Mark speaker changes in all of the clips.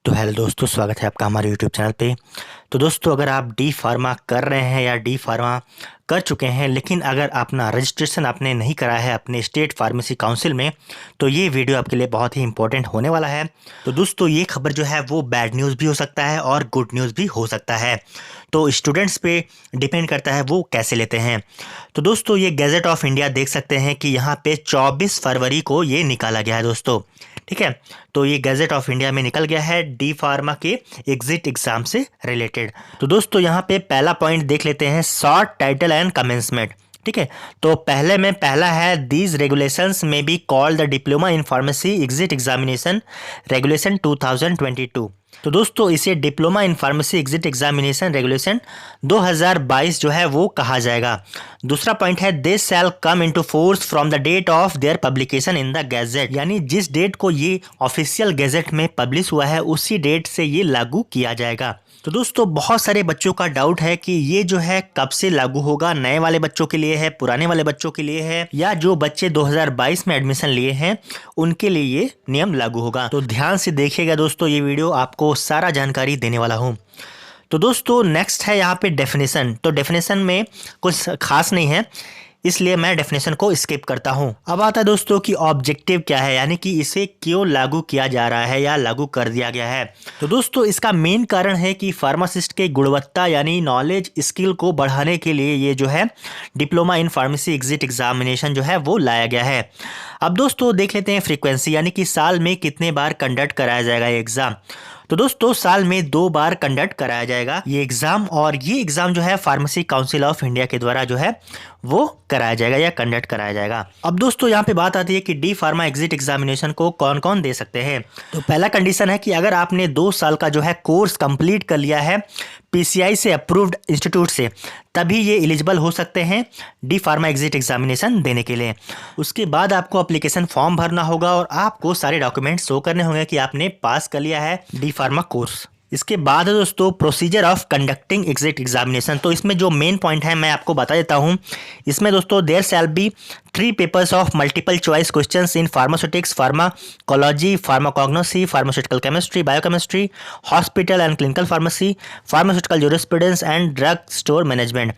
Speaker 1: तो हेलो दोस्तों, स्वागत है आपका हमारे यूट्यूब चैनल पे। तो दोस्तों, अगर आप डी फार्मा कर रहे हैं या डी फार्मा कर चुके हैं, लेकिन अगर अपना रजिस्ट्रेशन आपने नहीं करा है अपने स्टेट फार्मेसी काउंसिल में, तो ये वीडियो आपके लिए बहुत ही इंपॉर्टेंट होने वाला है। तो दोस्तों, ये खबर जो है वो बैड न्यूज़ भी हो सकता है और गुड न्यूज़ भी हो सकता है। तो स्टूडेंट्स पे डिपेंड करता है वो कैसे लेते हैं। तो दोस्तों, ये गैजेट ऑफ इंडिया देख सकते हैं कि यहाँ पे 24 फरवरी को ये निकाला गया है दोस्तों। ठीक है, तो ये गैजेट ऑफ इंडिया में निकल गया है डी फार्मा के एग्जिट एग्जाम से रिलेटेड। तो दोस्तों, यहाँ पे पहला पॉइंट देख लेते हैं, शॉर्ट टाइटल एंड कमेंसमेंट। ठीक है, तो पहले में पहला है, दीज रेगुलेशंस में be called the diploma in pharmacy exit examination regulation 2022। तो दोस्तों, इसे diploma in pharmacy exit examination regulation 2022 जो है वो कहा जाएगा। दूसरा पॉइंट है, this shall come into force from the date of their publication in the gazette, यानी जिस डेट को ये ऑफिशियल गैजेट में पब्लिश हुआ है उसी डेट से ये लागू किया जाएगा। तो दोस्तों, बहुत सारे बच्चों का डाउट है कि ये जो है कब से लागू होगा, नए वाले बच्चों के लिए है, पुराने वाले बच्चों के लिए है, या जो बच्चे 2022 में एडमिशन लिए हैं उनके लिए ये नियम लागू होगा। तो ध्यान से देखिएगा दोस्तों, ये वीडियो आपको सारा जानकारी देने वाला हूँ। तो दोस्तों, नेक्स्ट है यहाँ पे डेफिनेशन। तो डेफिनेशन में कुछ खास नहीं है, इसलिए मैं डेफिनेशन को स्किप करता हूं। अब आता है दोस्तों कि ऑब्जेक्टिव क्या है, यानी कि इसे क्यों लागू किया जा रहा है या लागू कर दिया गया है। तो दोस्तों, इसका मेन कारण है कि फार्मासिस्ट के गुणवत्ता यानी नॉलेज स्किल को बढ़ाने के लिए ये जो है diploma in pharmacy exit examination जो है वो लाया गया है। अब दोस्तों, देख लेते हैं फ्रीक्वेंसी, यानी कि साल में कितने बार कंडक्ट कराया जाएगा ये एग्जाम। तो दोस्तों, साल में 2 बार कंडक्ट कराया जाएगा ये एग्जाम, और ये एग्जाम जो है फार्मेसी काउंसिल ऑफ इंडिया के द्वारा जो है वो कराया जाएगा या कंडक्ट कराया जाएगा। अब दोस्तों, यहाँ पे बात आती है कि डी फार्मा एग्जिट एग्जामिनेशन को कौन कौन दे सकते हैं। तो पहला कंडीशन है कि अगर आपने 2 साल का जो है कोर्स कंप्लीट कर लिया है पीसीआई से अप्रूव्ड इंस्टीट्यूट से, तभी ये एलिजिबल हो सकते हैं डी फार्मा एग्जिट एग्जामिनेशन देने के लिए। उसके बाद आपको एप्लीकेशन फॉर्म भरना होगा और आपको सारे डॉक्यूमेंट शो करने होंगे कि आपने पास कर लिया है डी फार्मा कोर्स। इसके बाद है दोस्तों procedure of conducting exit examination. तो इसमें जो मेन पॉइंट है मैं आपको बता देता हूँ। इसमें दोस्तों, there shall be 3 papers of multiple choice questions in pharmaceutics, pharmacology, pharmacognosy, pharmaceutical chemistry, biochemistry, hospital and clinical pharmacy, pharmaceutical jurisprudence and drug store management.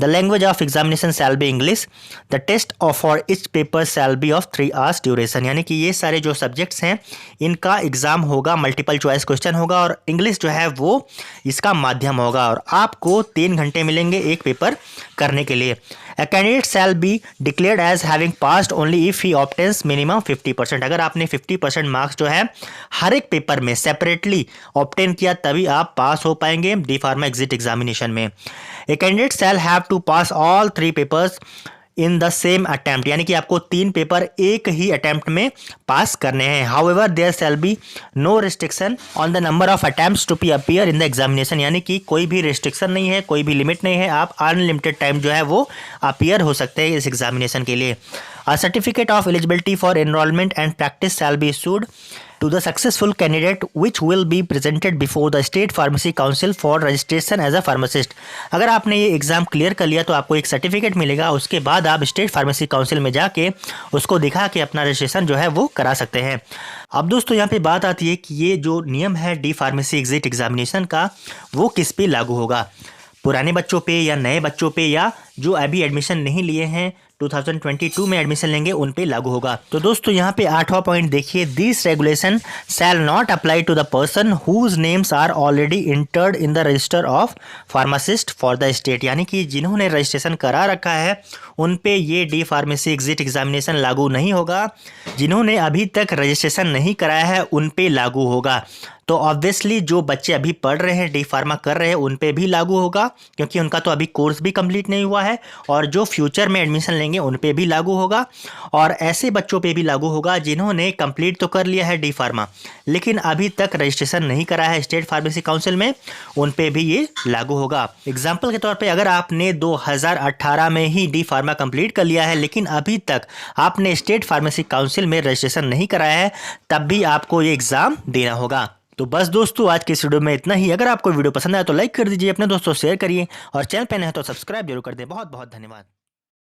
Speaker 1: The language of examination shall be English. The test of for each paper shall be of 3 hours duration, यानी कि ये सारे जो subjects हैं इनका exam होगा, multiple choice question होगा और इंग्लिश जो है वो इसका माध्यम होगा, और आपको 3 घंटे मिलेंगे एक पेपर करने के लिए। A candidate shall be declared as having passed only if he obtains minimum 50%। अगर आपने 50% मार्क्स जो है हर एक पेपर में सेपरेटली ऑब्टेन किया तभी आप पास हो पाएंगे डी फार्मा एग्जिट एग्जामिनेशन में। A candidate shall have to pass all 3 papers in the same attempt, यानी कि आपको 3 पेपर एक ही अटैम्प्ट में पास करने हैं। However there shall be no restriction on the number of attempts to be appear in the examination, यानी कि कोई भी रिस्ट्रिक्शन नहीं है, कोई भी लिमिट नहीं है, आप अनलिमिटेड टाइम जो है वो अपीयर हो सकते हैं इस एग्जामिनेशन के लिए। A certificate of eligibility for enrolment and practice shall be issued to the successful candidate which will be presented before the state pharmacy council for registration as a pharmacist। अगर आपने ये exam clear कर लिया तो आपको एक certificate मिलेगा, उसके बाद आप स्टेट फार्मेसी काउंसिल में जाके उसको दिखा के अपना रजिस्ट्रेशन जो है वो करा सकते हैं। अब दोस्तों, यहाँ पे बात आती है कि ये जो नियम है डी फार्मेसी एग्जिट एग्जामिनेशन का वो किस पे लागू होगा, पुराने बच्चों पे या नए बच्चों पे, या जो अभी एडमिशन नहीं लिए हैं 2022 में एडमिशन लेंगे उन पे लागू होगा। तो दोस्तों, यहाँ पे 8वां पॉइंट देखिए, this regulation shall not apply to the person whose names are already entered in the register of pharmacist for the state, यानी कि जिन्होंने रजिस्ट्रेशन करा रखा है उन पे ये डी फार्मेसी एग्जिट एग्जामिनेशन लागू नहीं होगा, जिन्होंने अभी तक रजिस्ट्रेशन नहीं कराया है उन पे लागू होगा। तो ऑब्वियसली जो बच्चे अभी पढ़ रहे हैं डी फार्मा कर रहे हैं उन पे भी लागू होगा, क्योंकि उनका तो अभी कोर्स भी कंप्लीट नहीं हुआ है, और जो फ्यूचर में एडमिशन लेंगे उन पे भी लागू होगा, और ऐसे बच्चों पे भी लागू होगा जिन्होंने कंप्लीट तो कर लिया है डी फार्मा लेकिन अभी तक रजिस्ट्रेशन नहीं करा है स्टेट फार्मेसी काउंसिल में, उन पे भी ये लागू होगा। एग्जाम्पल के तौर पे, अगर आपने 2018 में ही डी फार्मा कंप्लीट कर लिया है लेकिन अभी तक आपने स्टेट फार्मेसी काउंसिल में रजिस्ट्रेशन नहीं कराया है, तब भी आपको ये एग्जाम देना होगा। तो बस दोस्तों, आज के इस वीडियो में इतना ही। अगर आपको वीडियो पसंद आया तो लाइक कर दीजिए, अपने दोस्तों शेयर करिए, और चैनल पे नए हैं तो सब्सक्राइब जरूर कर दें। बहुत बहुत धन्यवाद।